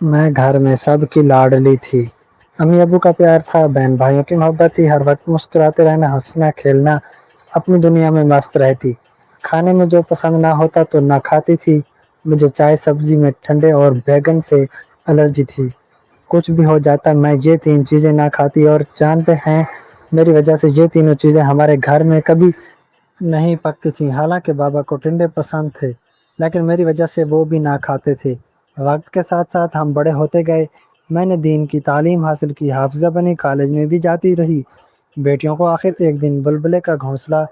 میں گھر میں سب کی لاڈلی تھی۔ امی ابو کا پیار تھا، بہن بھائیوں کی محبت تھی، ہر وقت مسکراتے رہنا، ہنسنا کھیلنا، اپنی دنیا میں مست رہتی۔ کھانے میں جو پسند نہ ہوتا تو نہ کھاتی تھی۔ مجھے چائے سبزی میں ٹھنڈے اور بیگن سے الرجی تھی۔ کچھ بھی ہو جاتا میں یہ تین چیزیں نہ کھاتی، اور جانتے ہیں میری وجہ سے یہ تینوں چیزیں ہمارے گھر میں کبھی نہیں پکتی تھیں۔ حالانکہ بابا کو ٹنڈے پسند تھے لیکن میری وجہ سے وہ بھی نہ کھاتے تھے۔ وقت کے ساتھ ساتھ ہم بڑے ہوتے گئے، میں نے دین کی تعلیم حاصل کی، حافظہ بنی، کالج میں بھی جاتی رہی۔ بیٹیوں کو آخر ایک دن بلبلے کا گھونسلہ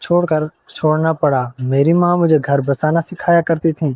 چھوڑنا پڑا۔ میری ماں مجھے گھر بسانا سکھایا کرتی تھیں،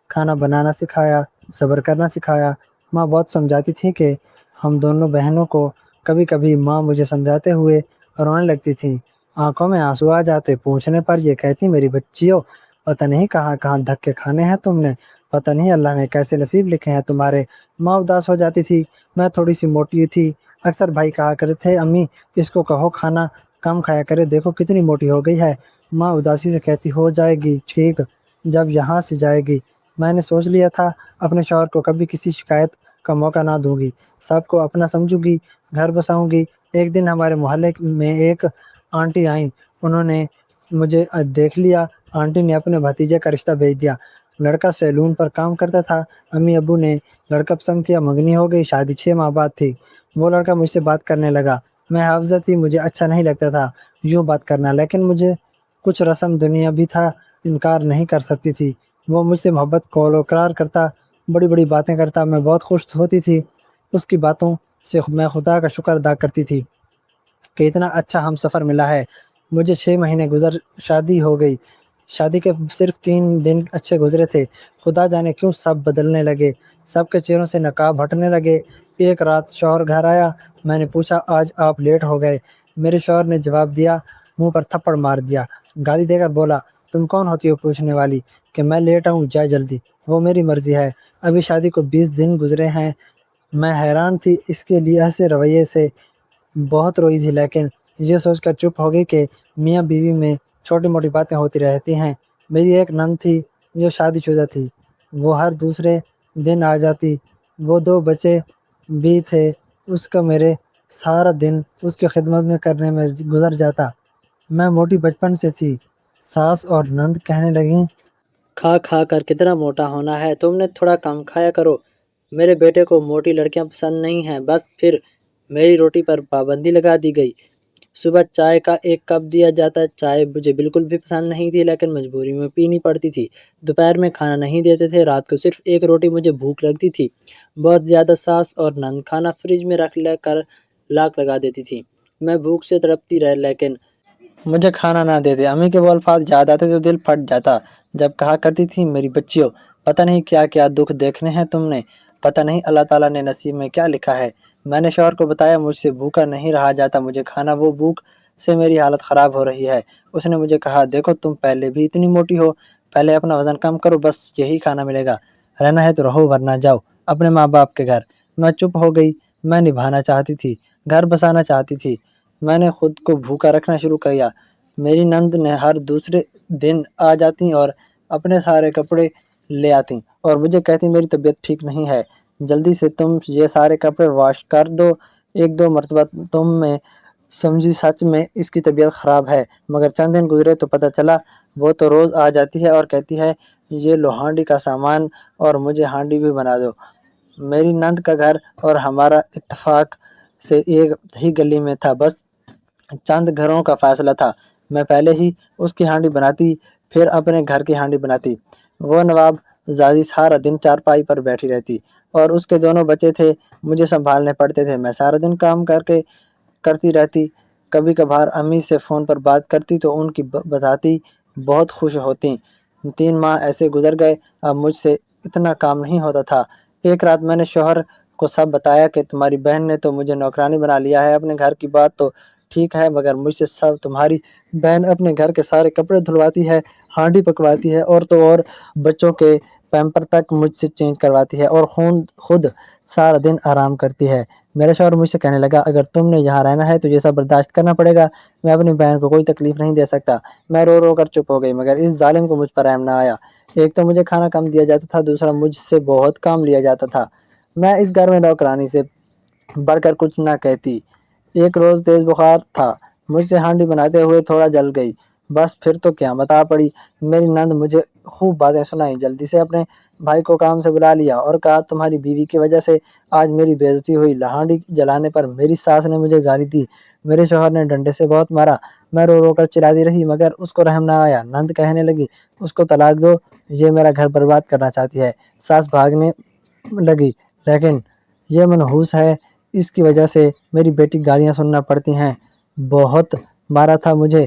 کھانا بنانا سکھایا، صبر کرنا سکھایا۔ ماں بہت سمجھاتی تھی کہ ہم دونوں بہنوں کو، کبھی کبھی ماں مجھے سمجھاتے ہوئے رونے لگتی تھیں، آنکھوں میں آنسو آ جاتے۔ پوچھنے پر یہ کہتی، میری بچیوں پتہ نہیں کہاں کہاں دھکے کھانے ہیں تم نے، پتہ نہیں اللہ نے کیسے نصیب لکھے ہیں تمہارے۔ ماں اداس ہو جاتی تھی۔ میں تھوڑی سی موٹی تھی، اکثر بھائی کہا کرتے تھے، امی اس کو کہو کھانا کم کھایا کرے، دیکھو کتنی موٹی ہو گئی ہے۔ ماں اداسی سے کہتی، ہو جائے گی ٹھیک جب یہاں سے جائے گی۔ میں نے سوچ لیا تھا اپنے شوہر کو کبھی کسی شکایت کا موقع نہ دوں گی، سب کو اپنا سمجھوں گی، گھر بساؤں گی۔ ایک دن ہمارے محلے میں ایک آنٹی آئیں، انہوں نے مجھے دیکھ لیا۔ آنٹی نے اپنے بھتیجے کا رشتہ بھیج دیا، لڑکا سیلون پر کام کرتا تھا۔ امی ابو نے لڑکا پسند کیا، منگنی ہو گئی، شادی 6 ماہ بعد تھی۔ وہ لڑکا مجھ سے بات کرنے لگا۔ میں حافظہ تھی، مجھے اچھا نہیں لگتا تھا یوں بات کرنا، لیکن مجھے کچھ رسم دنیا بھی تھا، انکار نہیں کر سکتی تھی۔ وہ مجھ سے محبت قول و اقرار کرتا، بڑی بڑی باتیں کرتا، میں بہت خوش ہوتی تھی۔ اس کی باتوں سے میں خدا کا شکر ادا کرتی تھی کہ اتنا اچھا ہم سفر ملا ہے۔ مجھے 6 مہینے شادی ہو گئی۔ شادی کے صرف 3 دن اچھے گزرے تھے، خدا جانے کیوں سب بدلنے لگے، سب کے چہروں سے نقاب ہٹنے لگے۔ ایک رات شوہر گھر آیا، میں نے پوچھا، آج آپ لیٹ ہو گئے؟ میرے شوہر نے جواب دیا، منہ پر تھپڑ مار دیا، گالی دے کر بولا، تم کون ہوتی ہو پوچھنے والی کہ میں لیٹ آؤں؟ جا جلدی، وہ میری مرضی ہے، ابھی شادی کو 20 دن گزرے ہیں۔ میں حیران تھی اس کے لیے ایسے رویے سے، بہت روئی تھی، لیکن یہ سوچ کر چپ ہو گئی کہ میاں بیوی میں چھوٹی موٹی باتیں ہوتی رہتی ہیں۔ میری ایک نند تھی جو شادی شدہ تھی، وہ ہر دوسرے دن آ جاتی، وہ 2 بچے بھی تھے، اس کا میرے سارا دن اس کی خدمت میں کرنے میں گزر جاتا۔ میں موٹی بچپن سے تھی۔ ساس اور نند کہنے لگیں، کھا کھا کر کتنا موٹا ہونا ہے، تم نے تھوڑا کم کھایا کرو۔ میرے بیٹے کو موٹی لڑکیاں پسند نہیں ہیں، بس پھر میری روٹی پر پابندی لگا دی گئی۔ صبح چائے کا 1 کپ دیا جاتا، چائے مجھے بالکل بھی پسند نہیں تھی لیکن مجبوری میں پینی پڑتی تھی۔ دوپہر میں کھانا نہیں دیتے تھے، رات کو صرف 1 روٹی، مجھے بھوک لگتی تھی بہت زیادہ۔ ساس اور نند کھانا فریج میں رکھ کر لاک لگا دیتی تھی، میں بھوک سے تڑپتی رہ لیکن مجھے کھانا نہ دیتے۔ امی کے وہ الفاظ یاد آتے تو دل پھٹ جاتا جب کہا کرتی تھی، میری بچیوں پتہ نہیں کیا کیا دکھ دیکھنے ہیں تم نے، پتہ نہیں اللہ تعالیٰ نے نصیب میں کیا لکھا ہے۔ میں نے شوہر کو بتایا، مجھ سے بھوکا نہیں رہا جاتا، مجھے کھانا، وہ بھوک سے میری حالت خراب ہو رہی ہے۔ اس نے مجھے کہا، دیکھو تم پہلے بھی اتنی موٹی ہو، پہلے اپنا وزن کم کرو، بس یہی کھانا ملے گا، رہنا ہے تو رہو ورنہ جاؤ اپنے ماں باپ کے گھر۔ میں چپ ہو گئی، میں نبھانا چاہتی تھی، گھر بسانا چاہتی تھی۔ میں نے خود کو بھوکا رکھنا شروع کیا۔ میری نند نے ہر دوسرے دن آ جاتی اور اپنے سارے کپڑے لے آتی اور مجھے کہتی، میری طبیعت ٹھیک نہیں ہے، جلدی سے تم یہ سارے کپڑے واش کر دو۔ 1-2 مرتبہ تم میں سمجھی سچ میں اس کی طبیعت خراب ہے، مگر چند دن گزرے تو پتہ چلا وہ تو روز آ جاتی ہے اور کہتی ہے، یہ لو ہانڈی کا سامان اور مجھے ہانڈی بھی بنا دو۔ میری نند کا گھر اور ہمارا اتفاق سے ایک ہی گلی میں تھا، بس چند گھروں کا فاصلہ تھا۔ میں پہلے ہی اس کی ہانڈی بناتی، پھر اپنے گھر کی ہانڈی بناتی۔ وہ نواب زادی سارا دن چارپائی پر بیٹھی رہتی اور اس کے دونوں بچے تھے، مجھے سنبھالنے پڑتے تھے۔ میں سارا دن کام کرتی رہتی، کبھی کبھار امی سے فون پر بات کرتی تو ان کی بتاتی بہت خوش ہوتی۔ 3 ماہ ایسے گزر گئے، اب مجھ سے اتنا کام نہیں ہوتا تھا۔ ایک رات میں نے شوہر کو سب بتایا کہ تمہاری بہن نے تو مجھے نوکرانی بنا لیا ہے، اپنے گھر کی بات تو ٹھیک ہے مگر مجھ سے سب تمہاری بہن اپنے گھر کے سارے کپڑے دھلواتی ہے، ہانڈی پکواتی ہے اور تو اور بچوں کے پیمپر تک مجھ سے چینج کرواتی ہے اور خود سارا دن آرام کرتی ہے۔ میرا شوہر مجھ سے کہنے لگا اگر تم نے یہاں رہنا ہے تو یہ سب برداشت کرنا پڑے گا، میں اپنی بہن کو کوئی تکلیف نہیں دے سکتا۔ میں رو رو کر چپ ہو گئی، مگر اس ظالم کو مجھ پر رحم نہ آیا۔ ایک تو مجھے کھانا کم دیا جاتا تھا، دوسرا مجھ سے بہت کام لیا جاتا تھا۔ میں اس گھر میں نوکرانی سے بڑھ کر کچھ نہ کہتی۔ ایک روز تیز بخار تھا، مجھ سے ہانڈی بناتے ہوئے تھوڑا جل گئی، بس پھر تو قیامت آ پڑی۔ میری نند مجھے خوب باتیں سنائی، جلدی سے اپنے بھائی کو کام سے بلا لیا اور کہا تمہاری بیوی کی وجہ سے آج میری بے عزتی ہوئی۔ ہانڈی جلانے پر میری ساس نے مجھے گالی دی، میرے شوہر نے ڈنڈے سے بہت مارا۔ میں رو رو کر چلاتی رہی مگر اس کو رحم نہ آیا۔ نند کہنے لگی اس کو طلاق دو، یہ میرا گھر برباد کرنا چاہتی ہے۔ ساس بھاگنے لگی، لیکن یہ منحوس ہے، اس کی وجہ سے میری بیٹی گالیاں سننا پڑتی ہیں۔ بہت مارا تھا مجھے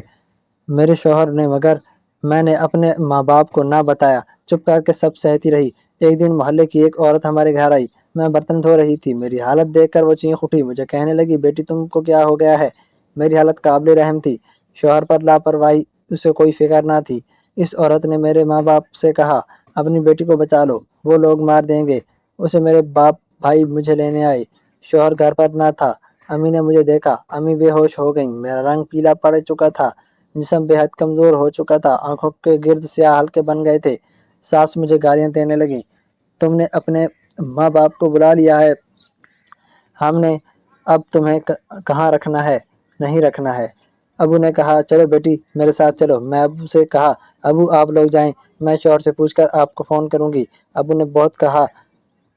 میرے شوہر نے، مگر میں نے اپنے ماں باپ کو نہ بتایا، چپ کر کے سب سہتی رہی۔ ایک دن محلے کی ایک عورت ہمارے گھر آئی، میں برتن دھو رہی تھی، میری حالت دیکھ کر وہ چیخ اٹھی، مجھے کہنے لگی بیٹی تم کو کیا ہو گیا ہے؟ میری حالت قابل رحم تھی، شوہر پر لاپرواہی اسے کوئی فکر نہ تھی۔ اس عورت نے میرے ماں باپ سے کہا اپنی بیٹی کو بچا لو، وہ لوگ مار دیں گے اسے۔ میرے باپ بھائی مجھے لینے آئے، شوہر گھر پر نہ تھا۔ امی نے مجھے دیکھا، امی بے ہوش ہو گئیں، میرا رنگ پیلا پڑ چکا تھا، جسم بے حد کمزور ہو چکا تھا، آنکھوں کے گرد سیاہ حلقے بن گئے تھے۔ ساس مجھے گالیاں دینے لگی، تم نے اپنے ماں باپ کو بلا لیا ہے، ہم نے اب تمہیں کہاں رکھنا ہے، نہیں رکھنا ہے۔ ابو نے کہا چلو بیٹی میرے ساتھ چلو۔ میں ابو سے کہا ابو آپ لوگ جائیں، میں شوہر سے پوچھ کر آپ کو فون کروں گی۔ ابو نے بہت کہا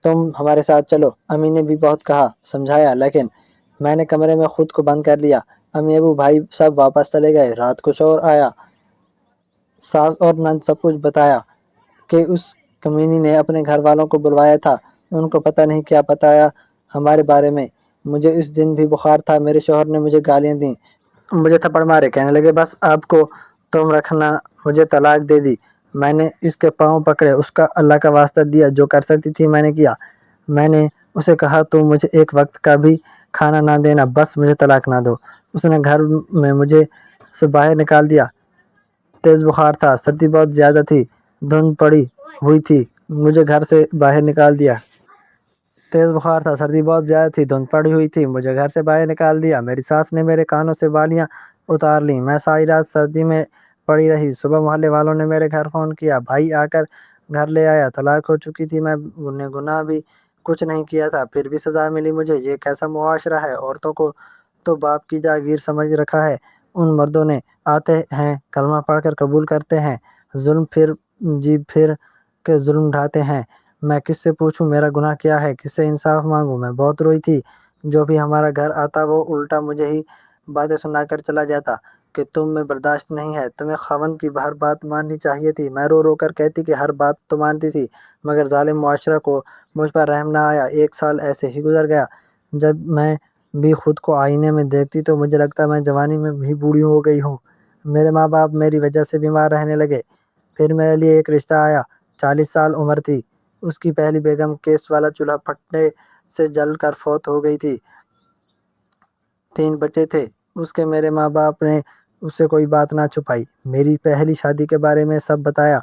تم ہمارے ساتھ چلو، امی نے بھی بہت کہا سمجھایا، لیکن میں نے کمرے میں خود کو بند کر لیا۔ امی ابو بھائی سب واپس چلے گئے۔ رات کو شوہر آیا، ساس اور نند سب کچھ بتایا کہ اس کمینی نے اپنے گھر والوں کو بلوایا تھا، ان کو پتہ نہیں کیا بتایا ہمارے بارے میں۔ مجھے اس دن بھی بخار تھا، میرے شوہر نے مجھے گالیاں دیں، مجھے تھپڑ مارے، کہنے لگے بس آپ کو تم رکھنا، مجھے طلاق دے دی۔ میں نے اس کے پاؤں پکڑے، اس کا اللہ کا واسطہ دیا، جو کر سکتی تھی میں نے کیا۔ میں نے اسے کہا تو مجھے ایک وقت کا بھی کھانا نہ دینا، بس مجھے طلاق نہ دو۔ اس نے گھر میں مجھے سے باہر نکال دیا۔ تیز بخار تھا، سردی بہت زیادہ تھی، دھند پڑی ہوئی تھی، مجھے گھر سے باہر نکال دیا۔ تیز بخار تھا، سردی بہت زیادہ تھی، دھند پڑی ہوئی تھی، مجھے گھر سے باہر نکال دیا۔ میری ساس نے میرے کانوں سے بالیاں اتار لیں، میں ساری رات سردی میں پڑی رہی۔ صبح محلے والوں نے میرے گھر فون کیا، بھائی آ کر گھر لے آیا۔ طلاق ہو چکی تھی، میں نے گناہ بھی کچھ نہیں کیا تھا، پھر بھی سزا ملی مجھے۔ یہ کیسا معاشرہ ہے؟ عورتوں کو تو باپ کی جاگیر سمجھ رکھا ہے۔ ان مردوں نے آتے ہیں، کلمہ پڑھ کر قبول کرتے ہیں، ظلم پھر جی پھر کے ظلم ڈھاتے ہیں۔ میں کس سے پوچھوں میرا گناہ کیا ہے، کس سے انصاف مانگوں؟ میں بہت روئی تھی۔ جو بھی ہمارا گھر آتا وہ الٹا مجھے ہی باتیں سنا کر چلا جاتا کہ تم میں برداشت نہیں ہے، تمہیں خاوند کی ہر بات ماننی چاہیے تھی۔ میں رو رو کر کہتی کہ ہر بات تو مانتی تھی، مگر ظالم معاشرہ کو مجھ پر رحم نہ آیا۔ ایک سال ایسے ہی گزر گیا۔ جب میں بھی خود کو آئینے میں دیکھتی تو مجھے لگتا میں جوانی میں بھی بوڑھی ہو گئی ہوں۔ میرے ماں باپ میری وجہ سے بیمار رہنے لگے۔ پھر میرے لیے ایک رشتہ آیا، 40 سال عمر تھی۔ اس کی پہلی بیگم گیس والا چولہا پھٹنے سے جل کر فوت ہو گئی تھی۔ 3 بچے تھے اس کے۔ میرے ماں باپ نے اس سے کوئی بات نہ چھپائی، میری پہلی شادی کے بارے میں سب بتایا۔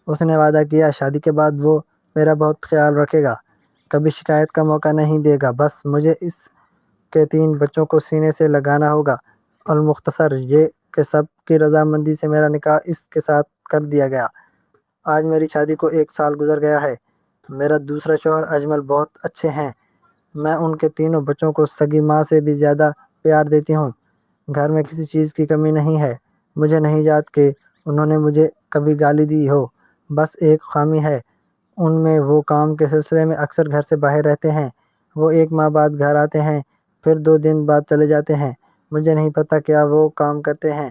اس نے وعدہ کیا شادی کے بعد وہ میرا بہت خیال رکھے گا، کبھی شکایت کا موقع نہیں دے گا، بس مجھے اس کے 3 بچوں کو سینے سے لگانا ہوگا۔ المختصر یہ کہ سب کی رضامندی سے میرا نکاح اس کے ساتھ کر دیا گیا۔ آج میری شادی کو 1 سال گزر گیا ہے۔ میرا دوسرا شوہر اجمل بہت اچھے ہیں، میں ان کے تینوں بچوں کو سگی ماں سے بھی زیادہ پیار دیتی ہوں۔ گھر میں کسی چیز کی کمی نہیں ہے۔ مجھے نہیں یاد کہ انہوں نے مجھے کبھی گالی دی ہو، بس ایک خامی ہے ان میں، وہ کام کے سلسلے میں اکثر گھر سے باہر رہتے ہیں۔ وہ 1 ماہ بعد گھر آتے ہیں، پھر 2 دن بعد چلے جاتے ہیں۔ مجھے نہیں پتہ کیا وہ کام کرتے ہیں،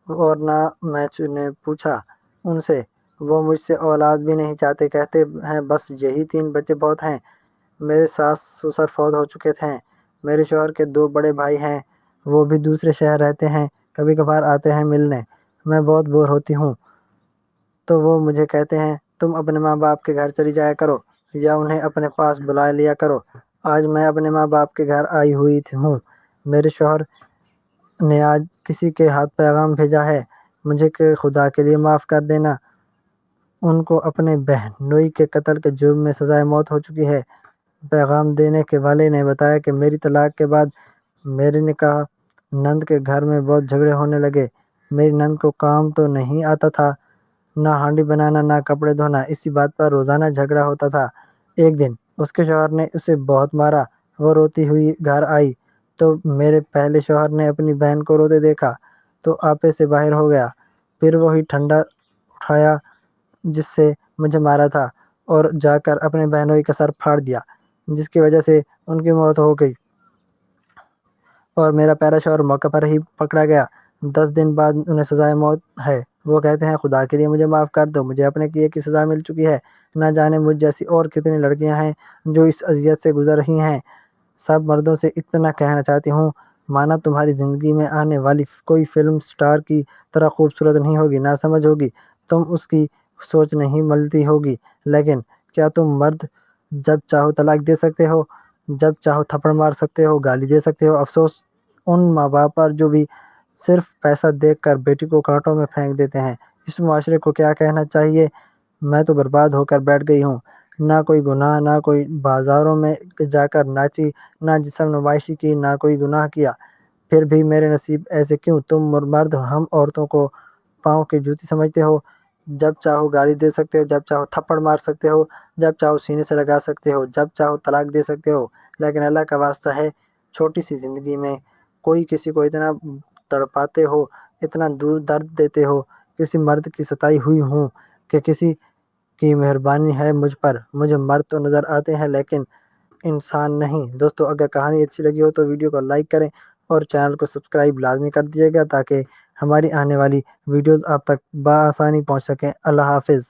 اور نہ میں نے پوچھا ان سے۔ وہ مجھ سے اولاد بھی نہیں چاہتے، کہتے ہیں بس یہی 3 بچے بہت ہیں۔ میرے ساس سسر فوت ہو چکے تھے۔ میرے شوہر کے 2 بڑے بھائی ہیں، وہ بھی دوسرے شہر رہتے ہیں، کبھی کبھار آتے ہیں ملنے۔ میں بہت بور ہوتی ہوں تو وہ مجھے کہتے ہیں تم اپنے ماں باپ کے گھر چلی جایا کرو یا انہیں اپنے پاس بلا لیا کرو۔ آج میں اپنے ماں باپ کے گھر آئی ہوئی ہوں۔ میرے شوہر نے آج کسی کے ہاتھ پیغام بھیجا ہے مجھے کہ خدا کے لیے معاف کر دینا، ان کو اپنے بہنوئی کے قتل کے جرم میں سزائے موت ہو چکی ہے۔ پیغام دینے کے والے نے بتایا کہ میری طلاق کے بعد میرے نکاح نند کے گھر میں بہت جھگڑے ہونے لگے۔ میری نند کو کام تو نہیں آتا تھا، نہ ہانڈی بنانا نہ کپڑے دھونا، اسی بات پر روزانہ جھگڑا ہوتا تھا۔ ایک دن اس کے شوہر نے اسے بہت مارا، وہ روتی ہوئی گھر آئی تو میرے پہلے شوہر نے اپنی بہن کو روتے دیکھا تو آپے سے باہر ہو گیا، پھر وہی ٹھنڈا اٹھایا جس سے مجھے مارا تھا اور جا کر اپنے بہنوئی کا سر پھاڑ دیا، جس کی وجہ سے ان کی موت ہو گئی اور میرا پیارا شوہر موقع پر ہی پکڑا گیا۔ 10 دن بعد انہیں سزائے موت ہے۔ وہ کہتے ہیں خدا کے لیے مجھے معاف کر دو، مجھے اپنے کیے کی سزا مل چکی ہے، نہ جانے مجھ جیسی اور کتنی لڑکیاں ہیں جو اس اذیت سے گزر رہی ہیں۔ سب مردوں سے اتنا کہنا چاہتی ہوں، مانا تمہاری زندگی میں آنے والی کوئی فلم سٹار کی طرح خوبصورت نہیں ہوگی، نہ سمجھ ہوگی، تم اس کی سوچ نہیں ملتی ہوگی، لیکن کیا تم مرد جب چاہو طلاق دے سکتے ہو، جب چاہو تھپڑ مار سکتے ہو، گالی دے سکتے ہو؟ افسوس ان ماں باپ پر جو بھی صرف پیسہ دیکھ کر بیٹی کو کانٹوں میں پھینک دیتے ہیں۔ اس معاشرے کو کیا کہنا چاہیے؟ میں تو برباد ہو کر بیٹھ گئی ہوں، نہ کوئی گناہ، نہ کوئی بازاروں میں جا کر ناچی، نہ جسم نمائشی کی، نہ کوئی گناہ کیا، پھر بھی میرے نصیب ایسے کیوں؟ تم مرد ہم عورتوں کو پاؤں کی جوتی سمجھتے ہو، جب چاہو گالی دے سکتے ہو، جب چاہو تھپڑ مار سکتے ہو، جب چاہو سینے سے لگا سکتے ہو، جب چاہو طلاق دے سکتے ہو، لیکن اللہ کا واسطہ ہے چھوٹی سی زندگی میں کوئی کسی کو اتنا تڑپاتے ہو، اتنا درد دیتے ہو، کسی مرد کی ستائی ہوئی ہوں کہ کسی کی مہربانی ہے مجھ پر؟ مجھے مرد تو نظر آتے ہیں لیکن انسان نہیں۔ دوستو اگر کہانی اچھی لگی ہو تو ویڈیو کو لائک کریں اور چینل کو سبسکرائب لازمی کر دیجیے گا تاکہ ہماری آنے والی ویڈیوز آپ تک بآسانی پہنچ سکیں۔ اللہ حافظ۔